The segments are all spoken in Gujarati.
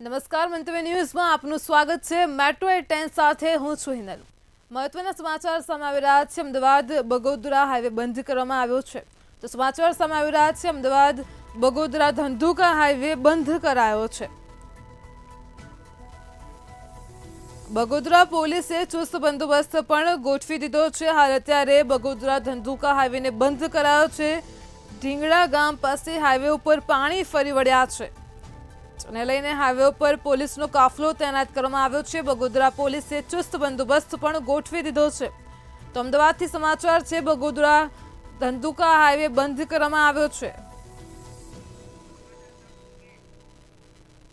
નમસ્કાર મંતવ્ય ન્યૂઝમાં આપનું સ્વાગત છે। મેટ્રો 10 સાથે હું છું હિનલ। મહત્વના સમાચાર સામે આવી રહ્યા છે। અમદાવાદ બગોદરા હાઈવે બંધ કરવામાં આવ્યો છે। તો સમાચાર સામે આવી રહ્યા છે। અમદાવાદ બગોદરા ધંધુકા હાઈવે બંધ કરાયો છે। બગોદરા પોલીસે ચુસ્ત બંદોબસ્ત પણ ગોઠવી દીધો છે। હાલ અત્યારે બગોદરા ધંધુકા હાઈવેને બંધ કરાયો છે। ઢીંગડા ગામ પાસે હાઈવે ઉપર પાણી ફરી વળ્યા છે અને લઈને હાઈવે ઉપર પોલીસનો કાફલો તૈનાત કરવામાં આવ્યો છે। બગોદરા પોલીસે ચુસ્ત બંદોબસ્ત પણ ગોઠવી દીધો છે। તો અમદાવાદથી સમાચાર છે। બગોદરા ધંધુકા હાઈવે બંધ કરવામાં આવ્યો છે।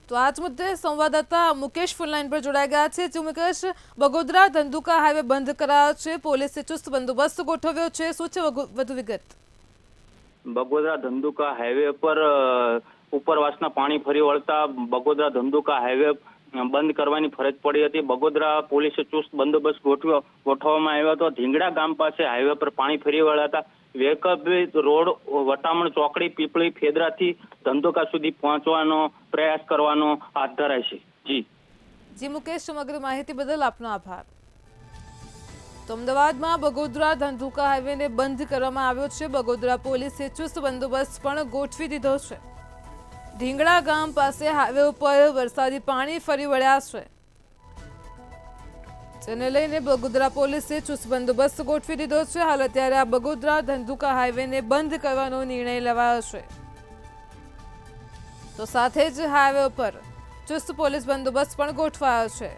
તો આજ મુદ્દે સંવાદદાતા મુકેશ ફોનલાઈન પર જોડાઈ ગયા છે। જો મુકેશ, બગોદરા ધંધુકા હાઈવે બંધ કરાયો છે, પોલીસે ચુસ્ત બંદોબસ્ત ગોઠવ્યો છે, શું છે વધુ વિગત? બગોદરા ધંધુકા હાઈવે પર ઉપરવાસના પાણી ફરી વળતા બગોદરા ધંધુકા હાઈવે બંધ કરવાની ફરજ પડી હતી। બગોદરા પોલીસે ચુસ્ત બંદોબસ્ત ગોઠવવામાં આવ્યો હતો। ઢીંગડા ગામ પાસે હાઈવે પર પાણી ફરી વળ્યા વેકઅપ રોડ વટામણ ચોકડી પીપળી ફેદરાથી ધંધુકા સુધી પહોંચવાનો પ્રયાસ કરવાનો હાથ ધરાય છે। જી મુકેશ, સમગ્ર માહિતી બદલ આપનો આભાર। તો અમદાવાદમાં બગોદરા ધંધુકા હાઈવેને બંધ કરવામાં આવ્યો છે। બગોદરા પોલીસે ચુસ્ત બંદોબસ્ત પણ ગોઠવી દીધો છે। ઢીંગડા ગામ પાસે હાઈવે ઉપર વરસાદી પાણી ફરી વળ્યા છે, જેને લઈને બગોદરા પોલીસે ચુસ્ત બંદોબસ્ત ગોઠવી દીધો છે। હાલ અત્યારે આ બગોદરા ધંધુકા હાઈવેને બંધ કરવાનો નિર્ણય લેવાયો છે। તો સાથે જ હાઈવે ઉપર ચુસ્ત પોલીસ બંદોબસ્ત પણ ગોઠવાયો છે।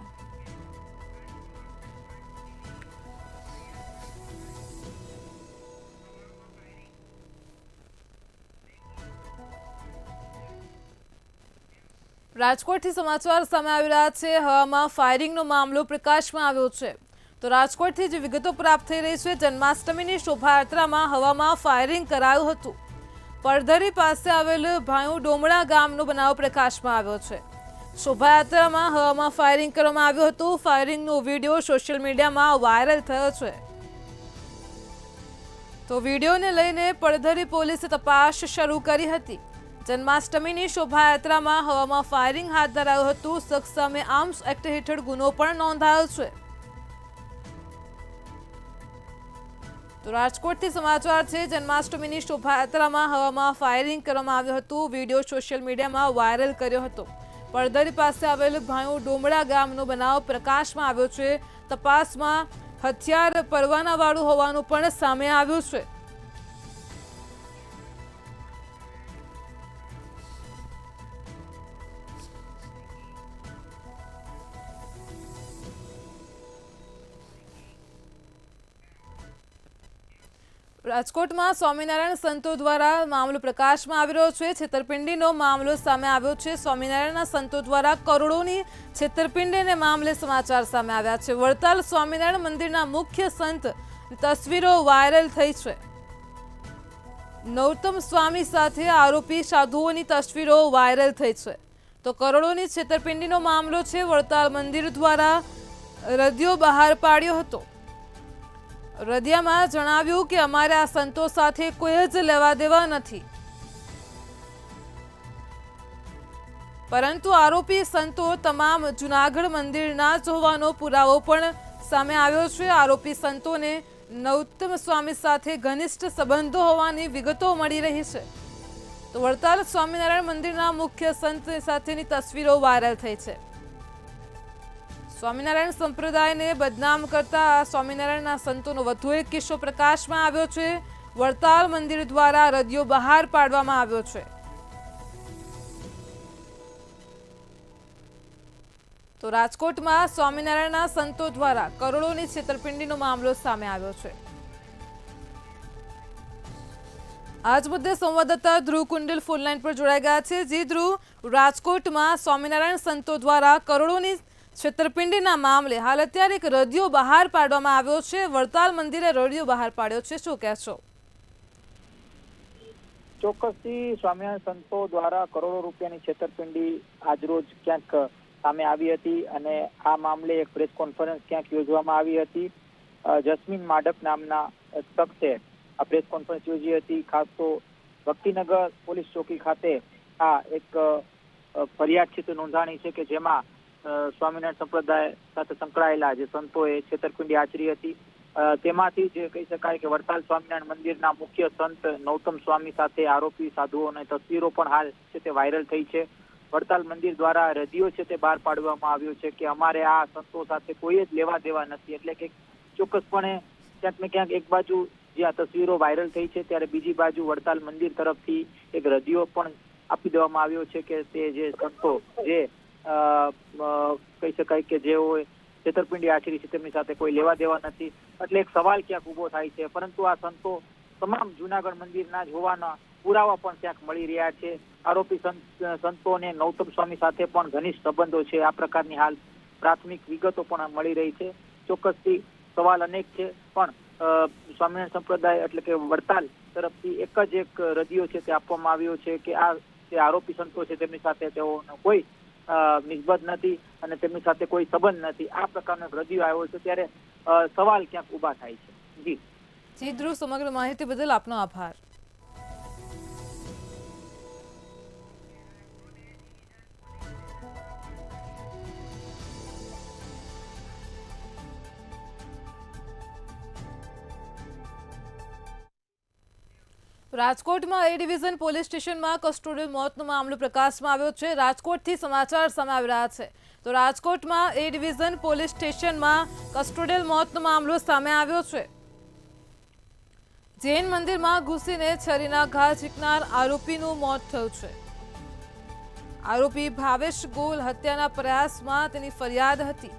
રાજકોટથી સમાચાર સામે આવી રહ્યા છે। હવામાં ફાયરિંગનો મામલો પ્રકાશમાં આવ્યો છે। તો રાજકોટથી જે વિગતો પ્રાપ્ત થઈ રહી છે, જન્માષ્ટમીની શોભાયાત્રામાં હવામાં ફાયરિંગ કરાયું હતું। પડધરી પાસે આવેલ ભાયુ ડોમડા ગામનો બનાવ પ્રકાશમાં આવ્યો છે। શોભાયાત્રામાં હવામાં ફાયરિંગ કરવામાં આવ્યું હતું। ફાયરિંગનો વિડીયો સોશિયલ મીડિયામાં વાયરલ થયો છે। તો વિડીયોને લઈને પડધરી પોલીસે તપાસ શરૂ કરી હતી। જન્માષ્ટમીની શોભાયાત્રામાં હવામાં ફાયરિંગ હાથ ધરાયું હતું। શખ્સ સામે આર્મ્સ એક્ટ હેઠળ ગુનો પણ નોંધાયો છે। તો રાજકોટથી સમાચાર છે। જન્માષ્ટમીની શોભાયાત્રામાં હવામાં ફાયરિંગ કરવામાં આવ્યું હતું। વિડીયો સોશિયલ મીડિયામાં વાયરલ કર્યો હતો। પડધરી પાસે આવેલ ભાયુ ડોમડા ગામનો બનાવ પ્રકાશમાં આવ્યો છે। તપાસમાં હથિયાર પરવાનાવાળું હોવાનું પણ સામે આવ્યું છે। રાજકોટમાં સ્વામિનારાયણ સંતો દ્વારા મામલો પ્રકાશમાં આવી રહ્યો છે। છેતરપિંડીનો મામલો સામે આવ્યો છે। સ્વામિનારાયણના સંતો દ્વારા કરોડોની છેતરપિંડીને મામલે સમાચાર સામે આવ્યા છે। વડતાલ સ્વામિનારાયણ મંદિરના મુખ્ય સંત તસવીરો વાયરલ થઈ છે। નૌતમ સ્વામી સાથે આરોપી સાધુઓની તસવીરો વાયરલ થઈ છે। તો કરોડોની છેતરપિંડીનો મામલો છે। વડતાલ મંદિર દ્વારા રદિયો બહાર પાડ્યો હતો। રદિયામાં જણાવ્યું કે અમારે આ સંતો સાથે કોઈ જ લેવા દેવા નથી, પરંતુ આરોપી સંતો તમામ જૂનાગઢ મંદિરના જ હોવાનો પુરાવો પણ સામે આવ્યો છે। આરોપી સંતોને નૌતમ સ્વામી સાથે ઘનિષ્ઠ સંબંધો હોવાની વિગતો મળી રહી છે। તો વડતાલ સ્વામિનારાયણ મંદિરના મુખ્ય સંત સાથેની તસવીરો વાયરલ થઈ છે। સ્વામિનારાયણ સંપ્રદાયને બદનામ કરતા સ્વામિનારાયણના સંતોનો વધુ એક કિસ્સો પ્રકાશમાં આવ્યો છે। વડતાલ મંદિર દ્વારા રદિયો બહાર પાડવામાં આવ્યો છે। તો રાજકોટમાં સ્વામિનારાયણના સંતો દ્વારા કરોડોની છેતરપિંડીનો મામલો સામે આવ્યો છે। આજ મુદ્દે સંવાદદાતા ધ્રુવ કુંડલ ફોનલાઈન પર જોડાઈ ગયા છે। જી ધ્રુવ, રાજકોટમાં સ્વામિનારાયણ સંતો દ્વારા કરોડોની છેતરપિંડીના મામલે હાલ અત્યારે એક રદિયો બહાર પાડવામાં આવ્યો છે। વડતાલ મંદિરે રદિયો બહાર પાડ્યો છે, શું કહેશો? ચોક્કસથી સ્વામિનારાયણ સંતો દ્વારા કરોડો રૂપિયાની છેતરપિંડી આજરોજ ક્યાંક સામે આવી હતી અને આ મામલે એક પ્રેસ કોન્ફરન્સ ક્યાંક યોજવામાં આવી હતી। જસ્મીન માડક નામના શખ્સે આ પ્રેસ કોન્ફરન્સ યોજી હતી। ખાસ તો ભક્તિનગર પોલીસ ચોકી ખાતે આ એક ફરિયાદ છે તે નોંધાણી છે કે જેમાં સ્વામિનારાયણ સંપ્રદાય સાથે સંકળાયેલા જે સંતોએ છેતરપિંડી આચરી હતી. તેમાંથી જે કહી શકાય કે વડતાલ સ્વામિનારાયણ મંદિરના મુખ્ય સંત નૌતમ સ્વામી સાથે આરોપી સાધુઓની તસવીરો પણ હાલ છે તે વાયરલ થઈ છે. વડતાલ મંદિર દ્વારા રદિયો છે તે બહાર પાડવામાં આવ્યો છે કે અમારે આ સંતો સાથે કોઈ જ લેવા દેવા નથી. એટલે કે ચોક્કસપણે ક્યાંક ને ક્યાંક એક બાજુ જે આ તસવીરો વાયરલ થઈ છે ત્યારે બીજી બાજુ વડતાલ મંદિર તરફથી એક રદિયો પણ આપી દેવામાં આવ્યો છે કે તે જે સંતો જે કહી શકાય કે જેઓ છેતરપિંડી આચરી છે તેમની સાથે કોઈ લેવા દેવા નથી. એટલે એક સવાલ ક્યાંક ઉભો થાય છે. પરંતુ આ સંતો તમામ જૂનાગઢ મંદિરના જ હોવાના પુરાવા પણ ક્યાંક મળી રહ્યા છે. આરોપી સંતોને નૌતમ સ્વામી સાથે પણ ઘનિષ્ઠ સંબંધો છે. આ પ્રકારની હાલ પ્રાથમિક વિગતો પણ મળી રહી છે. ચોક્કસથી સવાલ અનેક છે, પણ સ્વામિનારાયણ સંપ્રદાય એટલે કે વડતાલ તરફથી એક જ એક રદિયો છે તે આપવામાં આવ્યો છે કે આ જે આરોપી સંતો છે તેમની સાથે તેઓનો કોઈ નિસ્બત નથી અને તેમની સાથે કોઈ સંબંધ નથી. આ પ્રકારનો રદિયો આવ્યો છે ત્યારે સવાલ ક્યાંક ઉભા થાય છે. જી ધ્રુવ, સમગ્ર માહિતી બદલ આપનો આભાર. રાજકોટમાં એ ડિવિઝન પોલીસ સ્ટેશનમાં કસ્ટોડિયલ મોતનો મામલો પ્રકાશમાં આવ્યો છે. રાજકોટથી સમાચાર સામે આવી રહ્યા છે. તો રાજકોટમાં એ ડિવિઝન પોલીસ સ્ટેશનમાં કસ્ટોડિયલ મોતનો મામલો સામે આવ્યો છે. જૈન મંદિરમાં ઘૂસીને છરીના ઘા ઝીંકનાર આરોપીનું મોત થયું છે. આરોપી ભાવેશ ગોલ હત્યાના પ્રયાસમાં તેની ફરિયાદ હતી.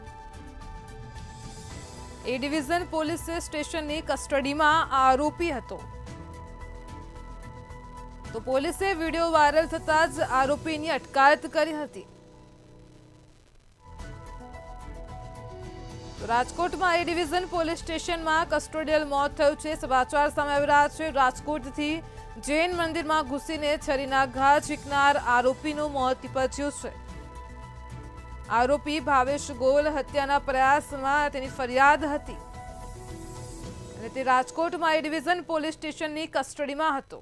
એ ડિવિઝન પોલીસ સ્ટેશનની કસ્ટડીમાં આ આરોપી હતો. તો પોલીસે વિડીયો વાયરલ થતા જ આરોપીની અટકાયત કરી હતી. તો રાજકોટમાં એ ડિવિઝન પોલીસ સ્ટેશનમાં કસ્ટોડિયલ મોત થયું છે. સમાચાર સામે આવી રહ્યા છે. રાજકોટથી જૈન મંદિરમાં ઘૂસીને છરીના ઘા ઝીંકનાર આરોપીનું મોત નીપજ્યું છે. આરોપી ભાવેશ ગોલ હત્યાના પ્રયાસમાં તેની ફરિયાદ હતી અને તે રાજકોટમાં એ ડિવિઝન પોલીસ સ્ટેશનની કસ્ટડીમાં હતો.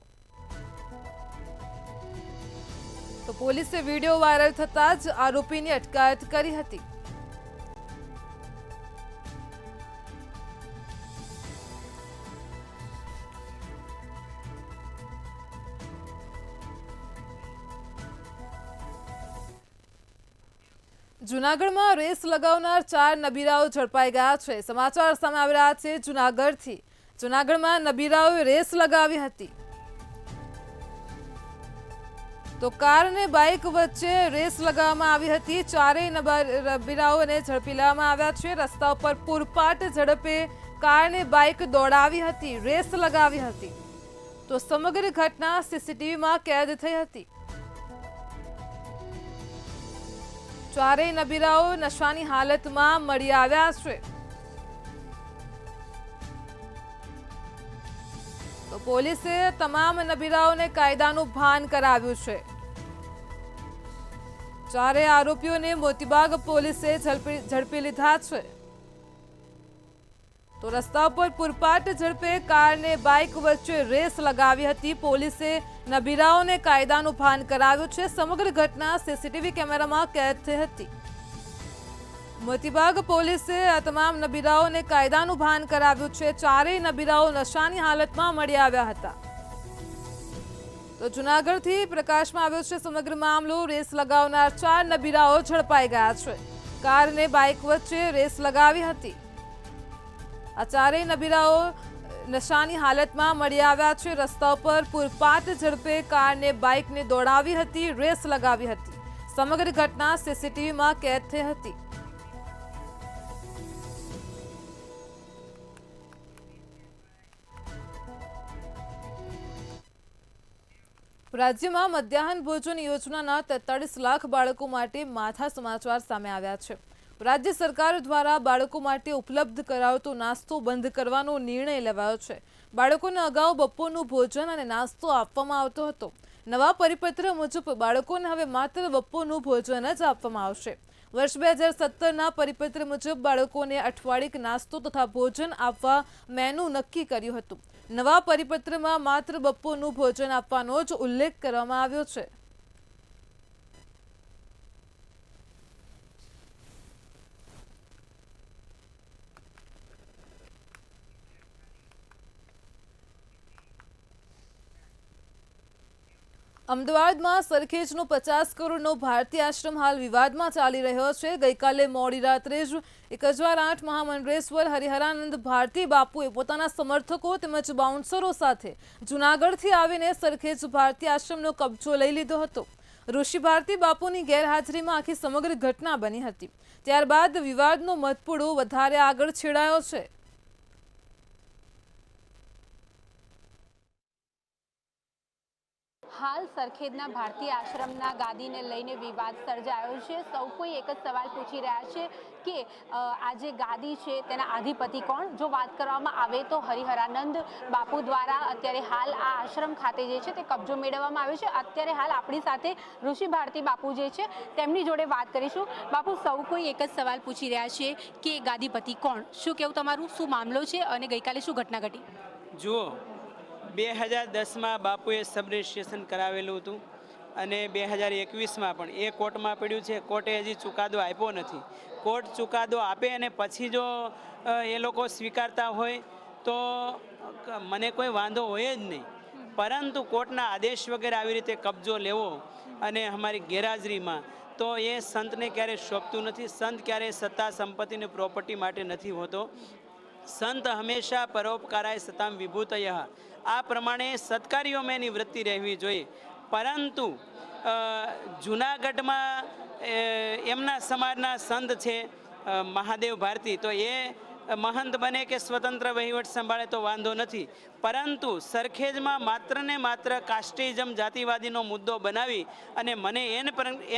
તો પોલીસે વિડીયો વાયરલ થતા જ આરોપીની અટકાયત કરી હતી. જૂનાગઢમાં રેસ લગાવનાર 4 નબીરાઓ ઝડપાઈ ગયા છે. સમાચાર સામે આવી રહ્યા છે જૂનાગઢથી. જૂનાગઢમાં નબીરાઓએ રેસ લગાવી હતી. તો કાર અને બાઇક વચ્ચે રેસ લગાવવામાં આવી હતી. 4 નબીરાઓને ઝડપી લેવામાં આવ્યા છે. રસ્તા ઉપર પૂરપાટ ઝડપે કાર અને બાઇક દોડાવી હતી, રેસ લગાવી હતી. તો સમગ્ર ઘટના સીસીટીવીમાં કેદ થઈ હતી. 4 નબીરાઓ નશાની હાલતમાં મળી આવ્યા છે. તો પોલીસે તમામ નબીરાઓને કાયદાનું ભાન કરાવ્યું છે. 4 આરોપીઓને મોતીબાગ પોલીસે ઝડપી લીધા છે. તો રસ્તા પર પૂરપાટ ઝડપે કાર ને બાઇક વચ્ચે રેસ લગાવી હતી. પોલીસે નબીરાઓને કાયદાનું ભાન કરાવ્યું છે. સમગ્ર ઘટના સીસીટીવી કેમેરામાં કેદ થઈ હતી. મોતીબાગ પોલીસે આ તમામ નબીરાઓને કાયદાનું ભાન કરાવ્યું છે. 4 નબીરાઓ નશાની હાલતમાં મળી આવ્યા હતા. તો જૂનાગઢથી પ્રકાશમાં આવ્યો છે સમગ્ર મામલો. રેસ લગાવનાર 4 નબીરાઓ ઝડપાઈ ગયા છે. કાર અને બાઇક વચ્ચે રેસ લગાવી હતી. આ 4 નબીરાઓ નશાની હાલતમાં મળી આવ્યા છે. રસ્તા પર પૂરપાટ ઝડપે કારને બાઇકને દોડાવી હતી, રેસ લગાવી હતી. સમગ્ર ઘટના સીસીટીવીમાં કેદ થઈ હતી. રાજ્યમાં મધ્યાહન ભોજન યોજનાના 43 લાખ બાળકો માટે માઠા સમાચાર સામે આવ્યા છે. રાજ્ય સરકાર દ્વારા બાળકો માટે ઉપલબ્ધ કરાવતો નાસ્તો બંધ કરવાનો નિર્ણય લેવાયો છે. બાળકોને અગાઉ બપોરનું ભોજન અને નાસ્તો આપવામાં આવતો હતો. નવા પરિપત્ર મુજબ બાળકોને હવે માત્ર બપોરનું ભોજન જ આપવામાં આવશે. વર્ષ 2017ના પરિપત્ર મુજબ બાળકોને અઠવાડિક નાસ્તો તથા ભોજન આપવા મેનુ નક્કી કર્યું હતું. નવા પરિપત્રમાં માત્ર બપોરનું ભોજન આપવાનો જ ઉલ્લેખ કરવામાં આવ્યો છે. અમદાવાદમાં સરખેજનો 50 કરોડનો ભારતીય આશ્રમ હાલ વિવાદમાં ચાલી રહ્યો છે। ગઈકાલે મોડી રાત્રે જ 1008 મહામંડળેશ્વર હરિહરાનંદ ભારતી બાપુએ પોતાના સમર્થકો તેમજ બાઉન્સરો સાથે જૂનાગઢથી આવીને સરખેજ ભારતી આશ્રમનો કબજો લઈ લીધો હતો। ઋષિ ભારતી બાપુની ગેરહાજરીમાં આખી સમગ્ર ઘટના બની હતી। ત્યારબાદ વિવાદનો મધપુડો વધારે આગળ છેડાયો છે। હાલ સરખેજના ભારતીય આશ્રમના ગાદીને લઈને વિવાદ સર્જાયો છે। સૌ કોઈ એક જ સવાલ પૂછી રહ્યા છે કે આ જે ગાદી છે તેના અધિપતિ કોણ। જો વાત કરવામાં આવે તો હરિહરાનંદ બાપુ દ્વારા અત્યારે હાલ આ આશ્રમ ખાતે જે છે તે કબજો મેળવવામાં આવ્યો છે। અત્યારે હાલ આપણી સાથે ઋષિ ભારતી બાપુ જે છે તેમની જોડે વાત કરીશું। બાપુ, સૌ કોઈ એક જ સવાલ પૂછી રહ્યા છે કે ગાદીપતિ કોણ। શું કહેવું તમારું, શું મામલો છે અને ગઈકાલે શું ઘટના ઘટી? જુઓ, 2010માં બાપુએ સબ રજિસ્ટ્રેશન કરાવેલું હતું અને 2021માં પણ એ કોર્ટમાં પડ્યું છે। કોર્ટે હજી ચુકાદો આપ્યો નથી। કોર્ટ ચુકાદો આપે અને પછી જો એ લોકો સ્વીકારતા હોય તો મને કોઈ વાંધો હોય જ નહીં, પરંતુ કોર્ટના આદેશ વગર આવી રીતે કબજો લેવો અને અમારી ગેરહાજરીમાં તો એ સંતને ક્યારેય શોભતું નથી। સંત ક્યારેય સત્તા સંપત્તિની પ્રોપર્ટી માટે નથી હોતો। સંત હંમેશા પરોપકારાય સતામ વિભૂતય, આ પ્રમાણે સત્કાર્યોમાં એની વૃત્તિ રહેવી જોઈએ। પરંતુ જૂનાગઢમાં એમના સમાજના સંત છે મહાદેવ ભારતી, તો એ મહંત બને કે સ્વતંત્ર વહીવટ સંભાળે તો વાંધો નથી, પરંતુ સરખેજમાં માત્ર ને માત્ર કાસ્ટિઝમ જાતિવાદીનો મુદ્દો બનાવી અને મને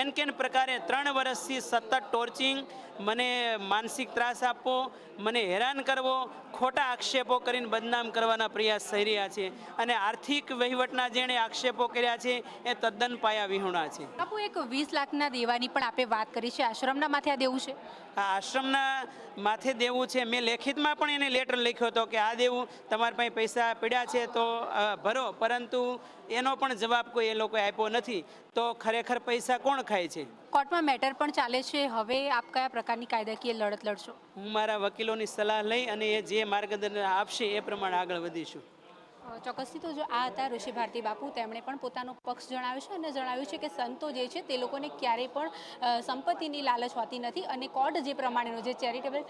એન કેન પ્રકારે 3 વર્ષથી સતત ટોર્ચિંગ, મને માનસિક ત્રાસ આપવો, મને હેરાન કરવો, ખોટા આક્ષેપો કરીને બદનામ કરવાના પ્રયાસ થઈ રહ્યા છે અને આર્થિક વહીવટના જેણે આક્ષેપો કર્યા છે એ તદ્દન પાયા વિહોણા છે। બાપુ, એક 20 લાખના દેવાની પણ આપે વાત કરી છે, આશ્રમના માથે આ દેવું છે? આ આશ્રમના માથે દેવું છે। મેં લેખિતમાં પણ એને લેટર લખ્યો હતો કે આ દેવું તમારી પાસે પૈસા પડ્યા છે તો ભરો, પરંતુ એનો પણ જવાબ કોઈ એ લોકોએ આપ્યો નથી। તો ખરેખર પૈસા કોણ ખાય છે? કોર્ટમાં મેટર પણ ચાલે છે, હવે આપ કયા પ્રકારની કાયદાકીય લડત લડશો? હું મારા વકીલોની સલાહ લઈ અને એ જે માર્ગદર્શન આપશે એ પ્રમાણે આગળ વધીશું। ચોક્કસથી તો જો આ હતા ઋષિ ભારતી બાપુ, તેમણે પણ પોતાનો પક્ષ જણાવ્યો છે અને જણાવ્યું છે કે સંતો જે છે તે લોકોને ક્યારેય પણ સંપત્તિની લાલચ હોતી નથી અને કોર્ટ જે પ્રમાણેનો જે ચેરિટેબલ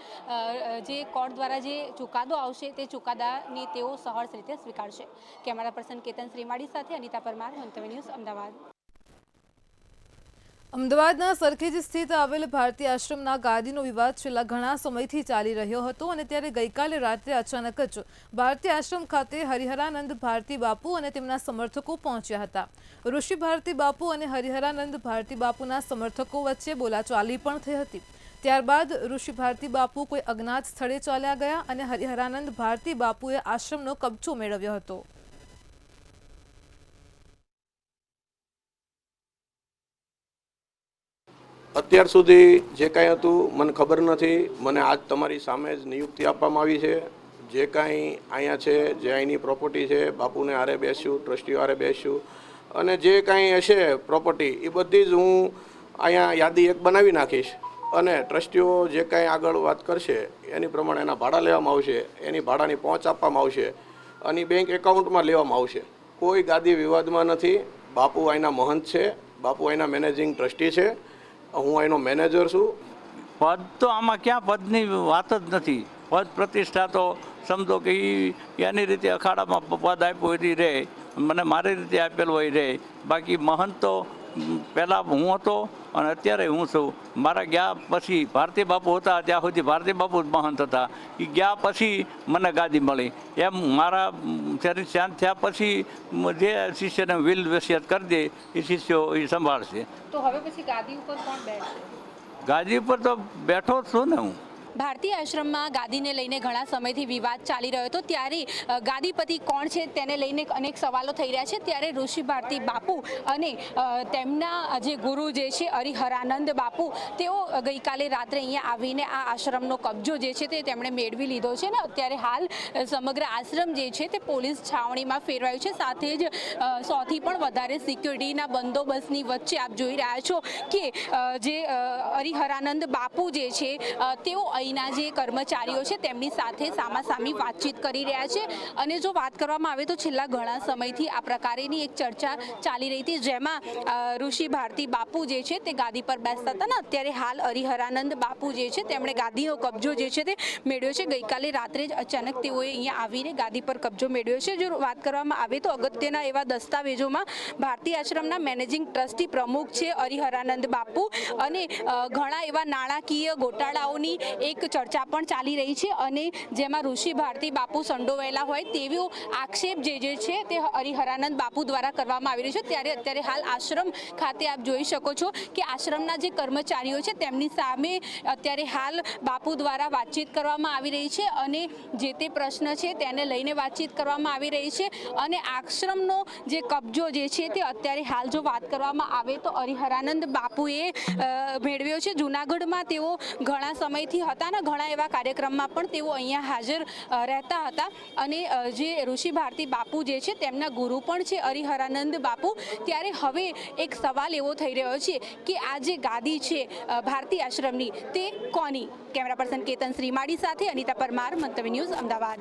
જે કોર્ટ દ્વારા જે ચુકાદો આવશે તે ચુકાદાની તેઓ સહર્ષ રીતે સ્વીકારશે। કેમેરા પર્સન કેતન શ્રીમાળી સાથે અનિતા પરમાર, મંતવ્ય ન્યૂઝ, અમદાવાદ। અમદાવાદના સરખેજ સ્થિત આવેલ ભારતીય આશ્રમના ગાદીનો વિવાદ છેલ્લા ઘણા સમયથી ચાલી રહ્યો હતો અને ત્યારે ગઈકાલે રાત્રે અચાનક જ ભારતીય આશ્રમ ખાતે હરિહરાનંદ ભારતી બાપુ અને તેમના સમર્થકો પહોંચ્યા હતા। ઋષિ ભારતી બાપુ અને હરિહરાનંદ ભારતી બાપુના સમર્થકો વચ્ચે બોલાચાલી પણ થઈ હતી। ત્યારબાદ ઋષિ ભારતી બાપુ કોઈ અજ્ઞાત સ્થળે ચાલ્યા ગયા અને હરિહરાનંદ ભારતી બાપુએ આશ્રમનો કબજો મેળવ્યો હતો। અત્યાર સુધી જે કાંઈ હતું મને ખબર નથી। મને આજ તમારી સામે જ નિયુક્તિ આપવામાં આવી છે। જે કાંઈ અહીંયા છે, જે અહીંની પ્રોપર્ટી છે, બાપુને હારે બેસ્યું, ટ્રસ્ટીઓ હારે બેસ્યું અને જે કાંઈ હશે પ્રોપર્ટી એ બધી જ હું અહીંયા યાદી એક બનાવી નાખીશ અને ટ્રસ્ટીઓ જે કાંઈ આગળ વાત કરશે એની પ્રમાણે એના ભાડા લેવામાં આવશે, એની ભાડાની પહોંચ આપવામાં આવશે અને બેંક એકાઉન્ટમાં લેવામાં આવશે। કોઈ ગાદી વિવાદમાં નથી। બાપુ અહીંના મહંત છે, બાપુ અહીંના મેનેજિંગ ટ્રસ્ટી છે, હું એનો મેનેજર છું। પદ તો આમાં ક્યાં પદની વાત જ નથી। પદ પ્રતિષ્ઠા તો સમજો કે એની રીતે અખાડામાં પદ આપ્યું હોય રહે, મને મારી રીતે આપેલું હોય રહે। બાકી મહંત તો પહેલાં હું હતો અને અત્યારે હું છું। મારા ગયા પછી ભારતી બાપુ હતા ત્યાં સુધી ભારતી બાપુ જ મહંત હતા। એ ગયા પછી મને ગાદી મળી। એમ મારા શરીર શાંત થયા પછી જે શિષ્યને વિલ વસિયત કરી દે એ શિષ્યો એ સંભાળશે। તો હવે પછી ગાદી ઉપર કોણ બેઠશે? ગાદી ઉપર તો બેઠો જ છું ને હું। ભારતીય આશ્રમમાં ગાદીને લઈને ઘણા સમયથી વિવાદ ચાલી રહ્યો હતો, ત્યારે ગાદીપતિ કોણ છે તેને લઈને અનેક સવાલો થઈ રહ્યા છે। ત્યારે ઋષિ ભારતી બાપુ અને તેમના જે ગુરુ જે છે હરિહરાનંદ બાપુ, તેઓ ગઈકાલે રાત્રે અહીંયા આવીને આ આશ્રમનો કબજો જે છે તે તેમણે મેળવી લીધો છે ને અત્યારે હાલ સમગ્ર આશ્રમ જે છે તે પોલીસ છાવણીમાં ફેરવાયું છે। સાથે જ 100થી પણ વધારે સિક્યુરિટીના બંદોબસ્તની વચ્ચે આપ જોઈ રહ્યા છો કે જે હરિહરાનંદ બાપુ જે છે તેઓ અહીંના જે કર્મચારીઓ છે તેમની સાથે સામાસામી વાતચીત કરી રહ્યા છે અને જો વાત કરવામાં આવે તો છેલ્લા ઘણા સમયથી આ પ્રકારેની એક ચર્ચા ચાલી રહી હતી, જેમાં ઋષિ ભારતી બાપુ જે છે તે ગાદી પર બેસતા હતા ને અત્યારે હાલ હરિહરાનંદ બાપુ જે છે તેમણે ગાદીનો કબજો જે છે તે મેળવ્યો છે. ગઈકાલે રાત્રે જ અચાનક તેઓએ અહીંયા આવીને ગાદી પર કબજો મેળવ્યો છે. જો વાત કરવામાં આવે તો અગત્યના એવા દસ્તાવેજોમાં ભારતી આશ્રમના મેનેજિંગ ટ્રસ્ટી પ્રમુખ છે હરિહરાનંદ બાપુ અને ઘણા એવા નાણાકીય ગોટાળાઓની એક ચર્ચા પણ ચાલી રહી છે અને જેમાં ઋષિ ભારતી બાપુ સંડોવાયેલા હોય તેવો આક્ષેપ જે છે તે હરિહરાનંદ બાપુ દ્વારા કરવામાં આવી રહ્યો છે. ત્યારે અત્યારે હાલ આશ્રમ ખાતે આપ જોઈ શકો છો કે આશ્રમના જે કર્મચારીઓ છે તેમની સામે અત્યારે હાલ બાપુ દ્વારા વાતચીત કરવામાં આવી રહી છે અને જે તે પ્રશ્ન છે તેને લઈને વાતચીત કરવામાં આવી રહી છે અને આશ્રમનો જે કબજો જે છે તે અત્યારે હાલ જો વાત કરવામાં આવે તો હરિહરાનંદ બાપુએ મેળવ્યો છે. જૂનાગઢમાં તેઓ ઘણા સમયથી હતા ને ઘણા એવા કાર્યક્રમમાં પણ તેઓ અહીંયા હાજર રહેતા હતા અને જે ઋષિ ભારતી બાપુ જે છે તેમના ગુરુ પણ છે હરિહરાનંદ બાપુ. ત્યારે હવે એક સવાલ એવો થઈ રહ્યો છે કે આ જે ગાદી છે ભારતી આશ્રમની તે કોની? કેમેરા પર્સન કેતન શ્રીમાળી સાથે અનિતા પરમાર, મંતવ્ય ન્યૂઝ, અમદાવાદ.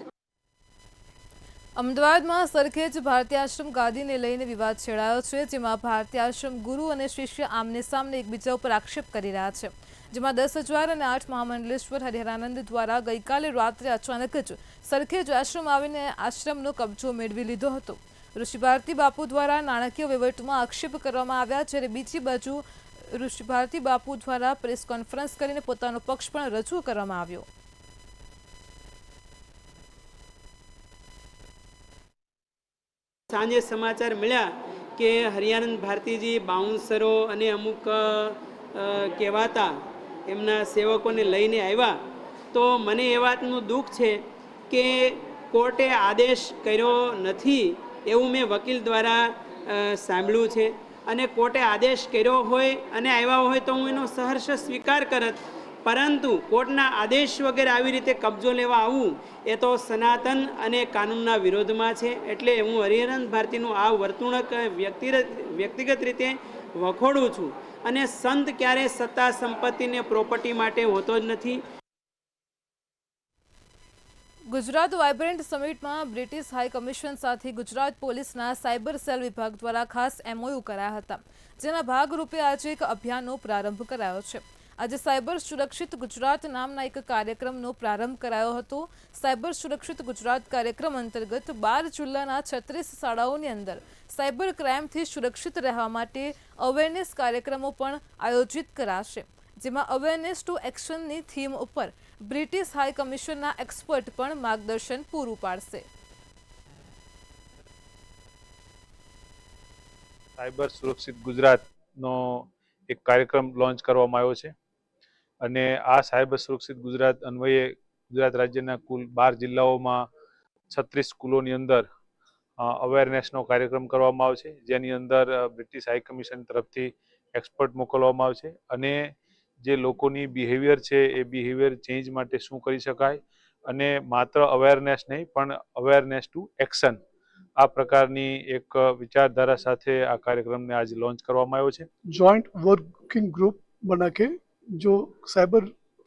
અમદાવાદમાં સરખેજ ભારતી આશ્રમ ગાદીને લઈને વિવાદ છેડાયો છે, જેમાં ભારતી આશ્રમ ગુરુ અને શિષ્ય આમને સામને એકબીજા ઉપર આક્ષેપ કરી રહ્યા છે. જેમાં 10,000 અને 8 મહામંડલેશ્વર હરિહરાનંદ દ્વારા ગઈકાલે રાત્રે અચાનક જ સરખેજ આશ્રમ આવીને આશ્રમનો કબજો મેળવી લીધો હતો. ઋષિ ભારતી બાપુ દ્વારા નાણાકીય વહીવટમાં આક્ષેપ કરવામાં આવ્યા, જ્યારે બીજી બાજુ ઋષિ ભારતી બાપુ દ્વારા પ્રેસ કોન્ફરન્સ કરીને પોતાનો પક્ષ પણ રજૂ કરવામાં આવ્યો. સાંજે સમાચાર મળ્યા કે હરિયાનંદ ભારતીજી બાઉન્સરો અને અમુક કહેવાતા એમના સેવકોને લઈને આવ્યા, તો મને એ વાતનું દુઃખ છે કે કોર્ટે આદેશ કર્યો નથી એવું મેં વકીલ દ્વારા સાંભળ્યું છે અને કોર્ટે આદેશ કર્યો હોય અને આવ્યા હોય તો હું એનો સહર્ષ સ્વીકાર કરત, પરંતુ કોર્ટના આદેશ વગર આવી રીતે કબજો લેવા આવવું એ તો સનાતન અને કાનૂનના વિરોધમાં છે. એટલે હું હરિહરાનંદ ભારતીનું આ વર્તણૂક વ્યક્તિગત રીતે વખોડું છું અને સંત ક્યારે સત્તા સંપત્તિને પ્રોપર્ટી માટે હોતો જ નથી. ગુજરાત વાઇબ્રન્ટ સમિટમાં બ્રિટિશ હાઈ કમિશન સાથે ગુજરાત પોલીસના સાયબર સેલ વિભાગ દ્વારા ખાસ MOU કરાયા હતા, જેના ભાગરૂપે આજે એક અભિયાનનો પ્રારંભ કરાયો છે. આજે સાયબર સુરક્ષિત ગુજરાત નામના એક કાર્યક્રમનો પ્રારંભ કરાયો હતો. સાયબર સુરક્ષિત ગુજરાત કાર્યક્રમ અંતર્ગત 12 જિલ્લાના 36 શાળાઓની અંદર સાયબર ક્રાઇમથી સુરક્ષિત રહેવા માટે અવેરનેસ કાર્યક્રમો પણ આયોજિત કરાશે, જેમાં અવેરનેસ ટુ એક્શનની થીમ ઉપર બ્રિટિશ હાઈ કમિશનના એક્સપર્ટ પણ માર્ગદર્શન પૂરું પાડશે. સાયબર સુરક્ષિત ગુજરાતનો એક કાર્યક્રમ લોન્ચ કરવામાં આવ્યો છે અને આ સાયબર સુરક્ષિત ગુજરાત અન્વયે ગુજરાત રાજ્યના કુલ 12 જિલ્લાઓમાં 36 સ્કૂલોની અંદર અવેરનેસનો કાર્યક્રમ કરવામાં આવશે, જેની અંદર બ્રિટિશ હાઈ કમિશન તરફથી એક્સપર્ટ મોકલવામાં આવશે અને જે લોકોની બિહેવિયર છે એ બિહેવિયર ચેન્જ માટે શું કરી શકાય અને માત્ર અવેરનેસ નહીં પણ અવેરનેસ ટુ એક્શન, આ પ્રકારની એક વિચારધારા સાથે આ કાર્યક્રમને આજે લોન્ચ કરવામાં આવ્યો છે. जॉइंट वर्किंग ग्रुप बना के जो साइबर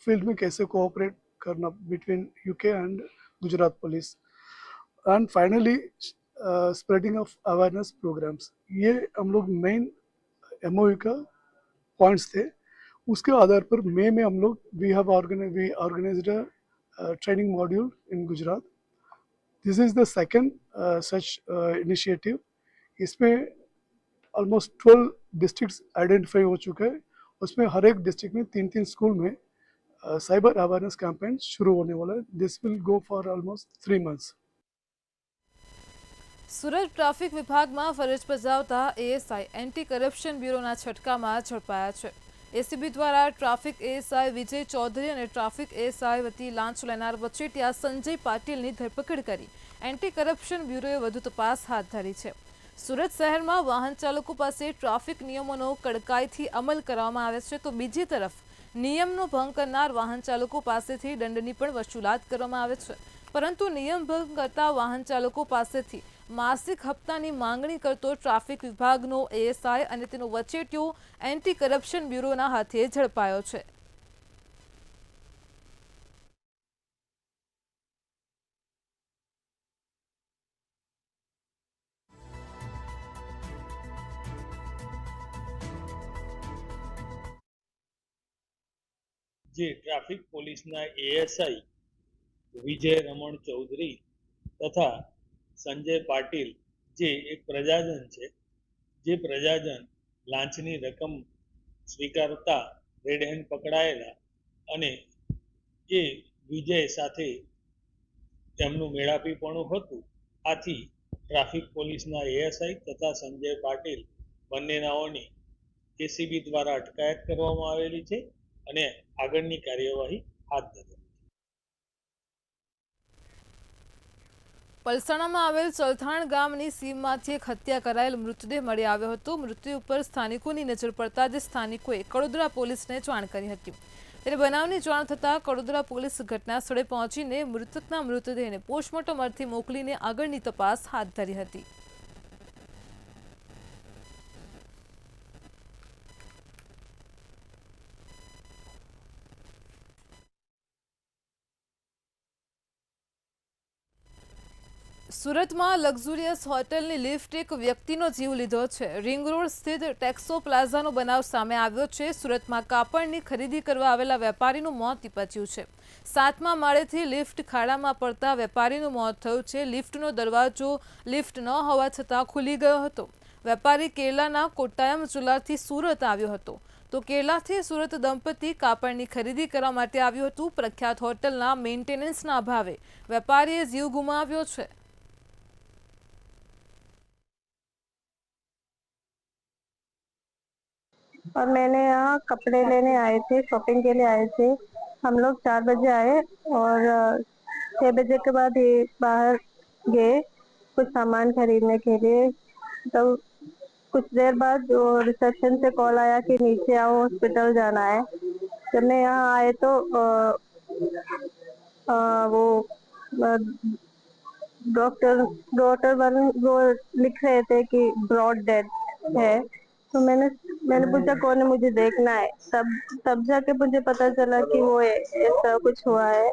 फील्ड में कैसे कोऑपरेट करना between UK and Gujarat police and finally spreading of awareness programmes, ये हम लोग मेन MOU का पॉइंट्स थे. उसके आधार पर मई में हम लोग we organized training module in Gujarat. This is the second such initiative. इसमें ऑलमोस्ट 12 डिस्ट्रिक्ट्स आइडेंटिफाई हो चुके हैं. उसमें हर एक डिस्ट्रिक्ट में 3-3 स्कूल में साइबर अवेयरनेस कैंपेन शुरू होने वाला है. This will go for almost 3 months. Surat traffic વિભાગમાં ફરજ બજાવતા ASI એન્ટી કરપ્શન બ્યુરોના છટકામાં ઝડપાયા છે. એસીબી દ્વારા ટ્રાફિક ASI વિજય ચૌધરી અને ટ્રાફિક ASI વતી લાંચ લેનાર વચેટિયા સંજય પાટીલની ધરપકડ કરી એન્ટી કરપ્શન બ્યુરોએ વધુ તપાસ હાથ ધરી છે. સુરત શહેરમાં વાહન ચાલકો પાસે ટ્રાફિક નિયમોનો કડકાઈથી અમલ કરવામાં આવે છે, તો બીજી તરફ નિયમનો ભંગ કરનાર વાહન ચાલકો પાસેથી દંડની પણ વસૂલાત કરવામાં આવે છે. પરંતુ નિયમ ભંગ કરતા વાહન ચાલકો પાસેથી માસિક હપ્તાની માંગણી કરતો ટ્રાફિક વિભાગનો ASI અને તેનો વચેટિયો એન્ટી કરપ્શન બ્યુરોના હાથે ઝડપાયો છે. જે ટ્રાફિક પોલીસના એએસઆઈ વિજય રમણ ચૌધરી તથા સંજય પાટીલ જે એક પ્રજાજન છે, જે પ્રજાજન લાંચની રકમ સ્વીકારતા રેડ હેન્ડ પકડાયેલા અને એ વિજય સાથે તેમનું મેળાપીપણું હતું. આથી ટ્રાફિક પોલીસના એએસઆઈ તથા સંજય પાટીલ બંનેનાઓની એસીબી દ્વારા અટકાયત કરવામાં આવેલી છે અને આગળની કાર્યવાહી હાથ ધરી. પલસાણામાં આવેલ ચલથાણ ગામની સીમમાંથી એક હત્યા કરાયેલ મૃતદેહ મળી આવ્યો હતો. મૃત્યુ ઉપર સ્થાનિકોની નજર પડતા જ સ્થાનિકોએ કડોદરા પોલીસને જાણ કરી હતી. ત્યારે બનાવની જાણ થતાં કડોદરા પોલીસ ઘટના સ્થળે પહોંચીને મૃતકના મૃતદેહને પોસ્ટમોર્ટમ અર્થે મોકલીને આગળની તપાસ હાથ ધરી હતી. સુરતમાં લક્ઝુરિયસ હોટેલની લિફ્ટ એક વ્યક્તિનો જીવ લીધો છે. રિંગ રોડ સ્થિત ટેક્સો પ્લાઝાનો બનાવ સામે આવ્યો છે. સુરતમાં કાપડની ખરીદી કરવા આવેલા વેપારીનું મોત નીપજ્યું છે. 7મા માળેથી લિફ્ટ ખાડામાં પડતા વેપારીનું મોત થયું છે. લિફ્ટનો દરવાજો લિફ્ટ ન હોવા છતાં ખુલી ગયો હતો. વેપારી કેરલાના કોટ્ટાયમ જિલ્લાથી સુરત આવ્યો હતો, તો કેરલાથી સુરત દંપતી કાપડની ખરીદી કરવા માટે આવ્યું હતું. પ્રખ્યાત હોટલના મેન્ટેનન્સના અભાવે વેપારીએ જીવ ગુમાવ્યો છે. और मैंने यहाँ कपड़े लेने आए थे, शॉपिंग के लिए आए थे. हम लोग 4 बजे आए और 6 बजे के बाद ये बाहर गए कुछ सामान खरीदने के लिए. तो कुछ देर बाद रिसेप्शन से कॉल आया कि नीचे आओ, हॉस्पिटल जाना है. जब मैं यहाँ आए तो वो डॉक्टर वो लिख रहे थे कि ब्रॉड डेथ है. तो मैंने पूछा कौन है, मुझे देखना है. तब जाके मुझे पता चला कि वो ऐसा कुछ हुआ है.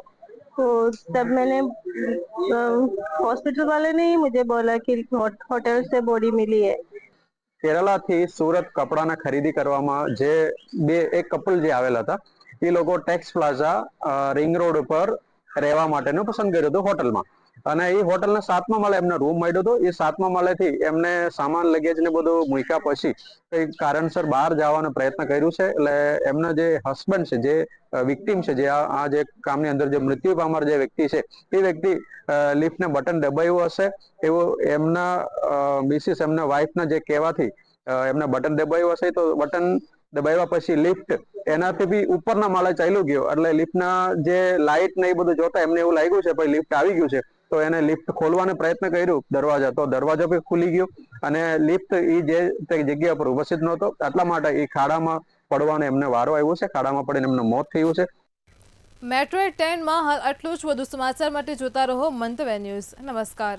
तो तब मैंने हॉस्पिटल वाले ने ही मुझे बोला कि होटल से बॉडी मिली है. કેરલાથી સુરત કપડાના ખરીદી કરવામાં જે એક કપલ જે આવેલા હતા એ લોકો ટેક્સ પ્લાઝા રિંગ રોડ ઉપર રહેવા માટેનું પસંદ કર્યું હતું હોટલમાં. અને એ હોટલના 7મા માળે એમને રૂમ મળ્યો હતો. એ 7મા માળેથી એમને સામાન લગેજ ને બધું મૂક્યા પછી કઈ કારણસર બહાર જવાનો પ્રયત્ન કર્યું છે. એટલે એમના જે હસબન્ડ છે, જે વિક્ટીમ છે, જે આ જે કામની અંદર જે મૃત્યુ પામનાર જે વ્યક્તિ છે, એ વ્યક્તિ લિફ્ટને બટન દબાવ્યું હશે એવું એમના મિસિસ એમના વાઇફના જે કહેવાથી એમને બટન દબાવ્યું હશે. તો બટન દબાવ્યા પછી લિફ્ટ એનાથી બી ઉપરના માળે ચાલ્યું ગયો. એટલે લિફ્ટના જે લાઇટ ને એ બધું જોતા એમને એવું લાગ્યું છે પછી લિફ્ટ આવી ગયું છે. તો એને લિફ્ટ ખોલવાનો પ્રયત્ન કર્યો દરવાજા, તો દરવાજો બી ખુલી ગયો અને લિફ્ટ એ જે જગ્યા પર ઉપસ્થિત નહોતો. એટલા માટે એ ખાડામાં પડવાનો એમને વારો આવ્યો છે. ખાડામાં પડીને એમનું મોત થયું છે. મેટ્રો 10માં હાલ આટલું જ. વધુ સમાચાર માટે જોતા રહો મંતવ્ય ન્યૂઝ. નમસ્કાર.